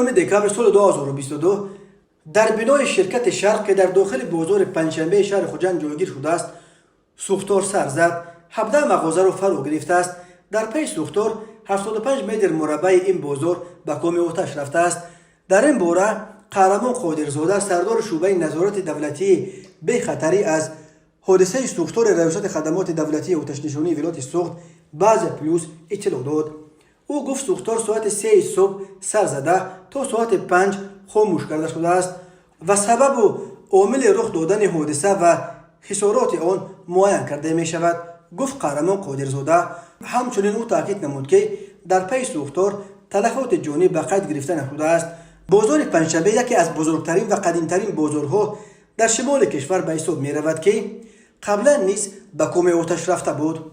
9 دکامبر سال 2022 در بنای شرکت شرق که در داخل بازار پنجشنبه شهر خوجند جایگیر شده است، سوختار سر زد، 17 مغازه را فرا گرفته است. در پی سوختار 75 متر مربع این بازار به کام آتش رفته است. در این باره قهرمان قادرزاده سردار شعبه نظارت دولتی به خطری از حادثه سوختار ریاست خدمات دولتی آتش نشانی ولایت سوخت باز پلوس اطلاع داد. او گفت سوختار ساعت 3 صبح سر زده تا ساعت 5 خاموش کرده شده است و سبب و عامل رخ دادن حادثه و خسارات آن معاین کرده می شود. گفت قهرمان قادرزاده. همچنین او تاکید نمود که در پی سوختار تلفات جانی به قید گرفته نشده است. بازار پنجشنبه یکی از بزرگترین و قدیمترین بازارها در شمال کشور به حساب می رود که قبلا نیز به کام آتش رفته بود.